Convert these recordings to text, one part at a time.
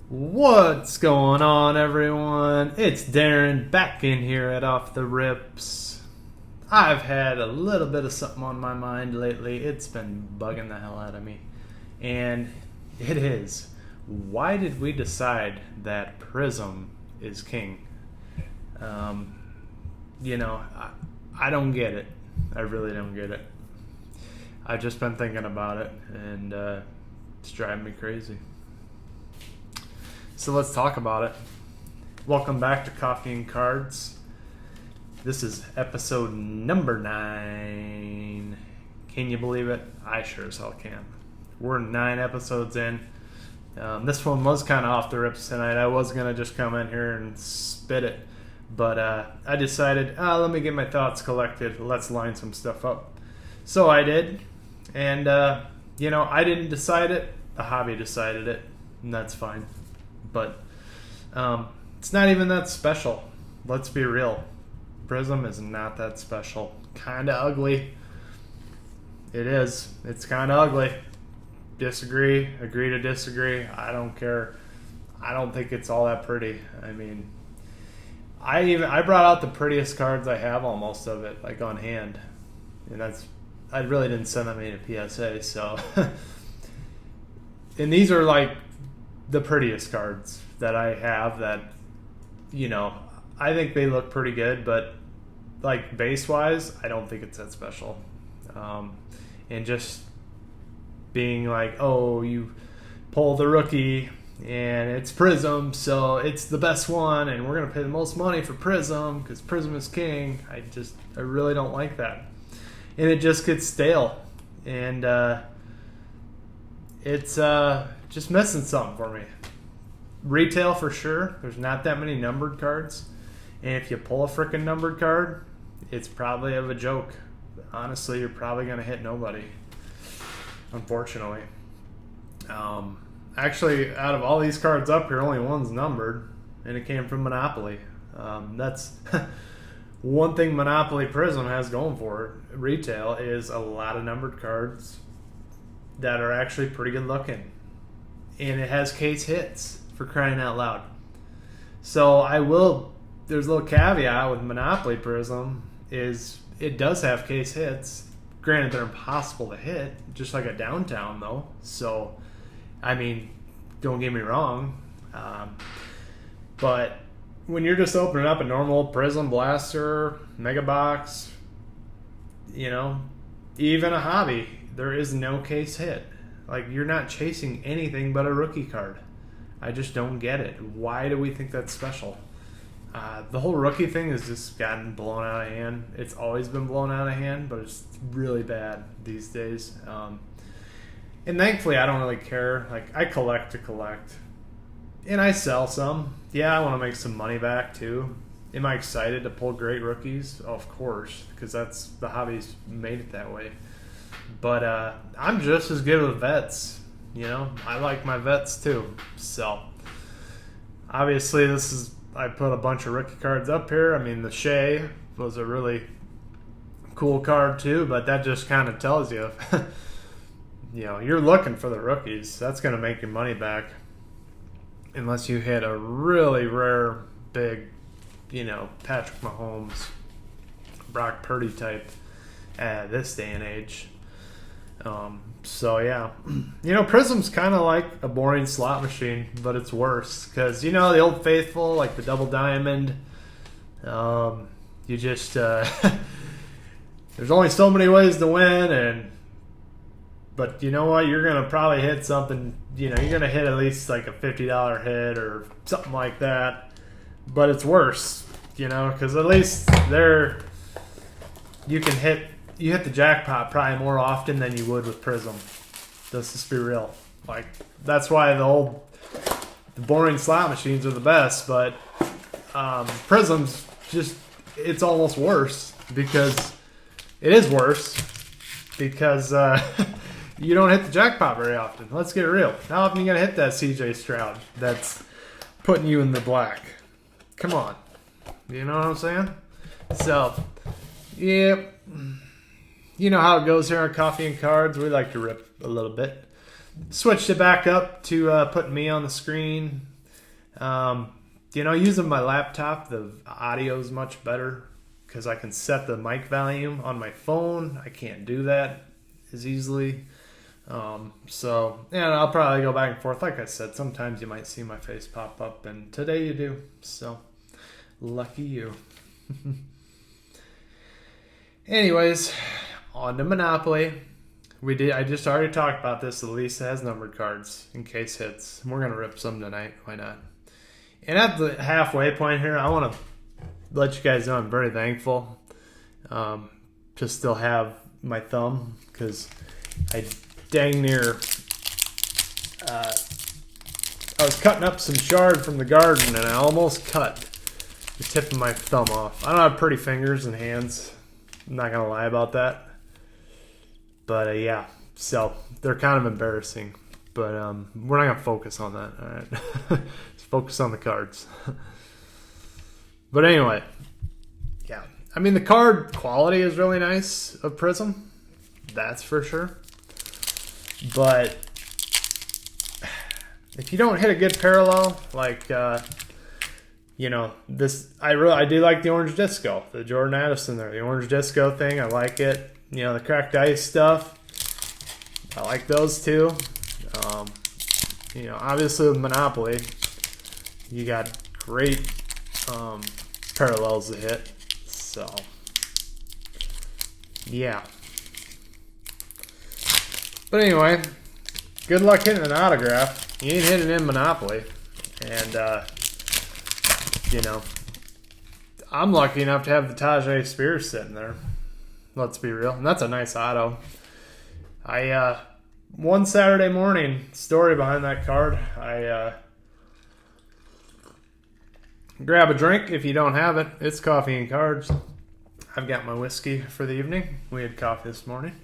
What's going on, everyone? It's Darren back in here at Off the Rips. I've had a little bit of something on my mind lately. It's been bugging the hell out of me. And it is. Why did we decide that Prizm is king? I don't get it. I really don't get it. I've just been thinking about it, and it's driving me crazy. So let's talk about it. Welcome back to Coffee and Cards. This is episode number 9. Can you believe it? I sure as hell can. We're 9 episodes in. This one was kind of off the rips tonight. I was going to just come in here and spit it. But I decided, let me get my thoughts collected. Let's line some stuff up. So I did. And, I didn't decide it. The hobby decided it. And that's fine. But it's not even that special. Let's be real. Prizm is not that special. Kind of ugly. It is. It's kind of ugly. Disagree. Agree to disagree. I don't care. I don't think it's all that pretty. I mean, I brought out the prettiest cards I have, almost of it, like on hand. And I really didn't send them in a PSA, so. And these are like the prettiest cards that I have that, I think they look pretty good, but like base-wise, I don't think it's that special. And just being like, oh, you pull the rookie and it's Prizm, so it's the best one and we're going to pay the most money for Prizm because Prizm is king. I really don't like that. And it just gets stale. And it's just missing something for me. Retail for sure. There's not that many numbered cards. And if you pull a freaking numbered card, it's probably of a joke. Honestly, you're probably going to hit nobody. Unfortunately. Actually, out of all these cards up here, only one's numbered. And it came from Monopoly. That's one thing Monopoly Prizm has going for it. Retail is a lot of numbered cards that are actually pretty good looking. And it has case hits, for crying out loud. So there's a little caveat with Monopoly Prizm is it does have case hits. Granted, they're impossible to hit, just like a downtown though. So, I mean, don't get me wrong. But when you're just opening up a normal Prizm Blaster, Mega Box, even a hobby, there is no case hit. Like, you're not chasing anything but a rookie card. I just don't get it. Why do we think that's special? The whole rookie thing has just gotten blown out of hand. It's always been blown out of hand, but it's really bad these days. And thankfully, I don't really care. Like, I collect to collect. And I sell some. Yeah, I want to make some money back, too. Am I excited to pull great rookies? Oh, of course, because the hobby's made it that way. But I'm just as good with vets. I like my vets too. So obviously I put a bunch of rookie cards up here. I mean, the Shea was a really cool card too, but that just kind of tells you, you're looking for the rookies. That's going to make your money back unless you hit a really rare, big, Patrick Mahomes, Brock Purdy type at this day and age. So yeah, Prizm's kind of like a boring slot machine, but it's worse because the Old Faithful, like the double diamond. You just there's only so many ways to win, but you know what? You're gonna probably hit something. You're gonna hit at least like a $50 hit or something like that. But it's worse, because at least there you can hit. You hit the jackpot probably more often than you would with Prizm. Let's just be real. Like, that's why the boring slot machines are the best, but Prizm's it's almost worse because it is worse because you don't hit the jackpot very often. Let's get real. How often are you going to hit that CJ Stroud that's putting you in the black? Come on. You know what I'm saying? So, yeah. You know how it goes here on Coffee and Cards. We like to rip a little bit. Switched it back up to putting me on the screen. Using my laptop, the audio is much better because I can set the mic volume on my phone. I can't do that as easily. I'll probably go back and forth. Like I said, sometimes you might see my face pop up, and today you do. So, lucky you. Anyways, on to Monopoly. I just already talked about this. Elisa has numbered cards in case hits. We're going to rip some tonight. Why not? And at the halfway point here, I want to let you guys know I'm very thankful to still have my thumb, because I dang near I was cutting up some shard from the garden and I almost cut the tip of my thumb off. I don't have pretty fingers and hands. I'm not going to lie about that. But yeah, so they're kind of embarrassing. But we're not going to focus on that. All right, let's focus on the cards. But anyway, yeah. I mean, the card quality is really nice of Prizm. That's for sure. But if you don't hit a good parallel, like this, I do like the orange disco, the Jordan Addison there, the orange disco thing. I like it. The cracked ice stuff, I like those too. Obviously with Monopoly, you got great parallels to hit. So, yeah. But anyway, good luck hitting an autograph. You ain't hitting in Monopoly. And, I'm lucky enough to have the Tajay Spears sitting there. Let's be real. And that's a nice auto. One Saturday morning, story behind that card, I grab a drink if you don't have it. It's coffee and cards. I've got my whiskey for the evening. We had coffee this morning.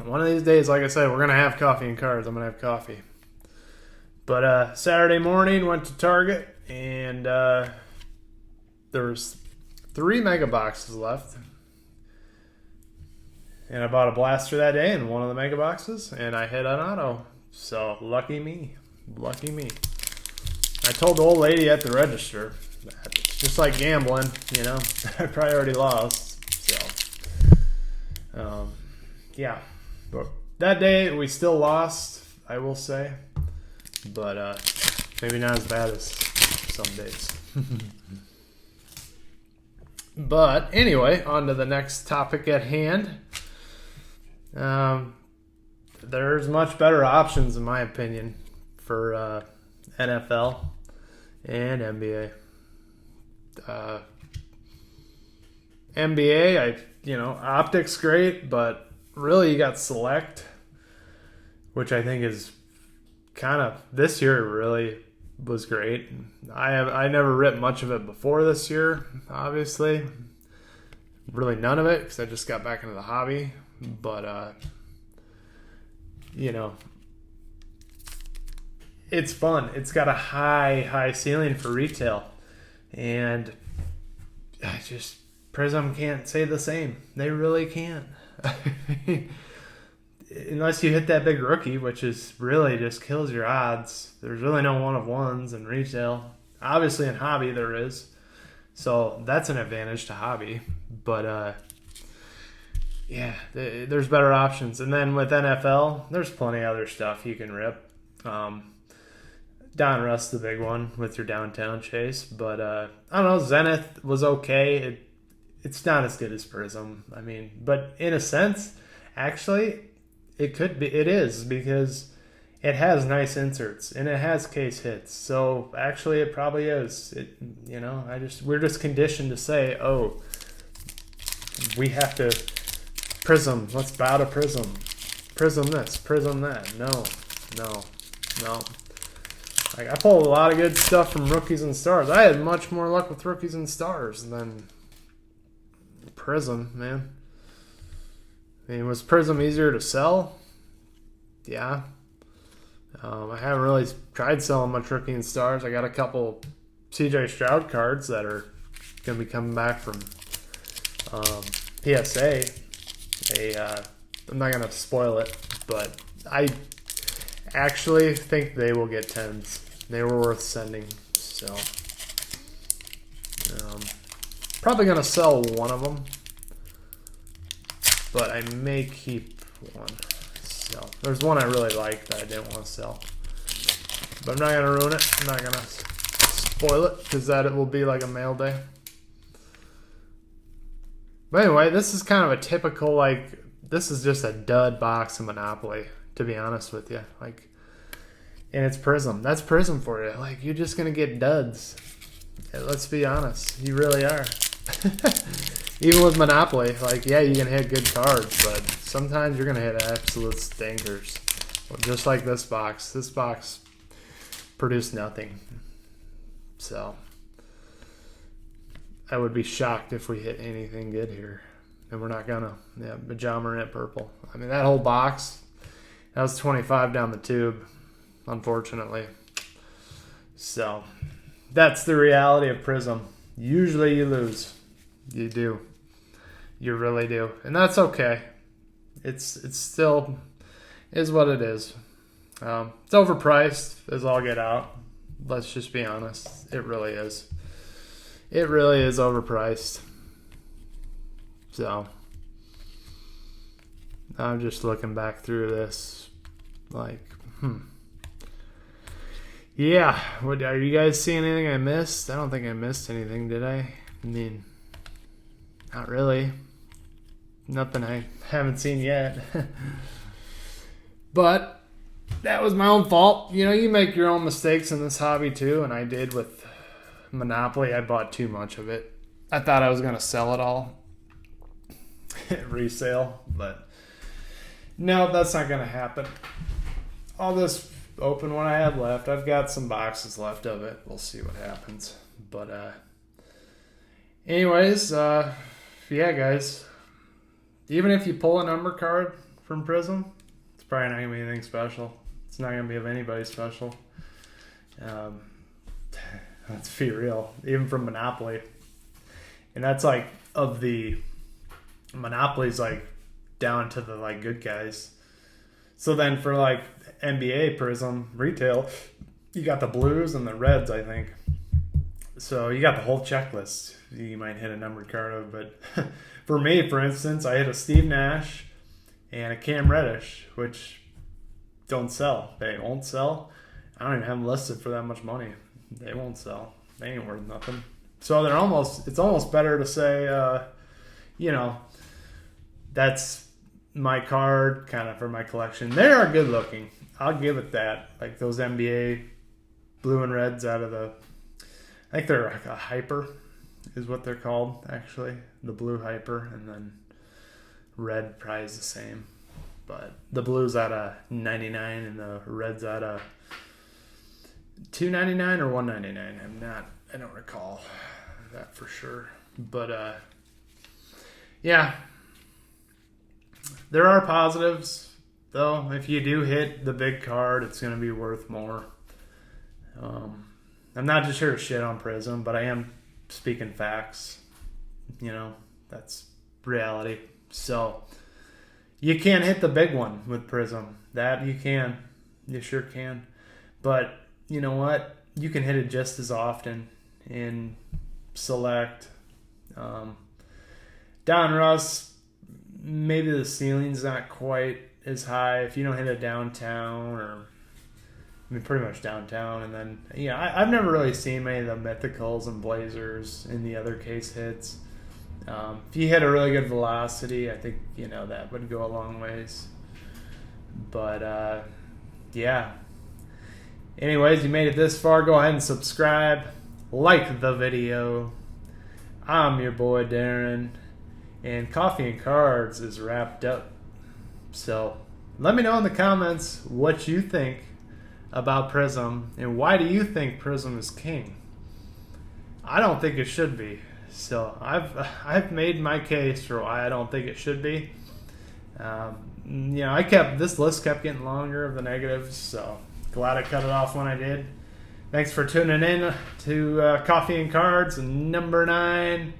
One of these days, like I said, we're going to have coffee and cards. I'm going to have coffee. But Saturday morning, went to Target, and there was 3 mega boxes left. And I bought a blaster that day in one of the mega boxes, and I hit an auto. So, lucky me. Lucky me. I told the old lady at the register, it's just like gambling, I probably already lost. So, yeah. But that day, we still lost, I will say. But maybe not as bad as some days. But anyway, on to the next topic at hand. There's much better options, in my opinion, for NFL and NBA. NBA, optics great, but really you got Select, which I think is kind of, this year really was great. I never ripped much of it before this year, obviously. Really none of it, because I just got back into the hobby. But, it's fun. It's got a high ceiling for retail. And Prizm can't say the same. They really can't. Unless you hit that big rookie, which is really just kills your odds. There's really no one-of-ones in retail. Obviously in hobby there is. So that's an advantage to hobby. But, yeah, there's better options. And then with NFL, there's plenty of other stuff you can rip. Donruss, the big one with your downtown chase. But, I don't know, Zenith was okay. It's not as good as Prizm. I mean, but in a sense, actually, it is, because it has nice inserts and it has case hits. So actually it probably is. We're just conditioned to say, oh, we have to Prizm, let's bow to Prizm. Prizm this, Prizm that. No. Like, I pulled a lot of good stuff from Rookies and Stars. I had much more luck with Rookies and Stars than Prizm, man. I mean, was Prizm easier to sell? Yeah. I haven't really tried selling much Rookie and Stars. I got a couple CJ Stroud cards that are going to be coming back from PSA. I'm not going to spoil it, but I actually think they will get 10s. They were worth sending. So probably gonna sell one of them, but I may keep one. So there's one I really like that I didn't want to sell, but I'm not gonna ruin it. I'm not gonna spoil it because that it will be like a mail day. But anyway, this is kind of a typical, like, this is just a dud box of Monopoly, to be honest with you. Like, and it's Prizm. That's Prizm for you. Like, you're just gonna get duds. Yeah, let's be honest, you really are. Even with Monopoly, like, yeah, you can hit good cards, but sometimes you're gonna hit absolute stinkers. Well, just like this box. This box produced nothing. So I would be shocked if we hit anything good here. And we're not gonna. Yeah, Bajamarant purple. I mean, that whole box, that was 25 down the tube, unfortunately. So that's the reality of Prizm. Usually you lose. You do. You really do. And that's okay. It's still is what it is. It's overpriced as all get out. Let's just be honest. It really is. It really is overpriced. So I'm just looking back through this like, yeah. What, are you guys seeing anything I missed? I don't think I missed anything, did I? I mean, not really. Nothing I haven't seen yet. But that was my own fault. You know, you make your own mistakes in this hobby too, and I did with Monopoly. I bought too much of it. I thought I was going to sell it all at resale, but no, that's not going to happen. All this open what I have left. I've got some boxes left of it. We'll see what happens. But anyways, yeah, guys, even if you pull a number card from Prizm, it's probably not going to be anything special. It's not going to be of anybody special. Let's be real. Even from Monopoly. And that's like of the Monopoly's like down to the like good guys. So then for like NBA Prizm retail, you got the blues and the reds, I think. So you got the whole checklist. You might hit a numbered card of, but for me, for instance, I hit a Steve Nash and a Cam Reddish, which don't sell. They won't sell. I don't even have them listed for that much money. They won't sell. They ain't worth nothing. So they're almost. It's almost better to say, you know, that's my card kind of for my collection. They are good looking. I'll give it that. Like those NBA blue and reds out of the, I think they're like a hyper is what they're called actually. The blue hyper, and then red probably is the same. But the blue's out of 99 and the red's out of $2.99 or $1.99. I don't recall that for sure. But yeah. There are positives though. If you do hit the big card, it's going to be worth more. I'm not just here to shit on Prizm, but I am speaking facts. You know, that's reality. So you can't hit the big one with Prizm. That you can. You sure can. But you know what? You can hit it just as often in Select. Donruss, maybe the ceiling's not quite as high. If you don't hit it downtown, or I mean pretty much downtown, and then yeah, I've never really seen many of the Mythicals and Blazers in the other case hits. If you hit a really good velocity, I think, you know, that would go a long ways. But yeah. Anyways, you made it this far. Go ahead and subscribe. Like the video. I'm your boy Darren. And Coffee and Cards is wrapped up. So let me know in the comments what you think about Prizm. And why do you think Prizm is king? I don't think it should be. So I've made my case for why I don't think it should be. You know, this list kept getting longer of the negatives, so glad I cut it off when I did. Thanks for tuning in to Coffee and Cards number 9.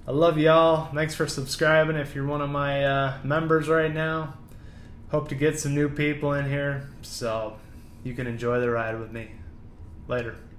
I love y'all. Thanks for subscribing if you're one of my members right now. Hope to get some new people in here so you can enjoy the ride with me. Later.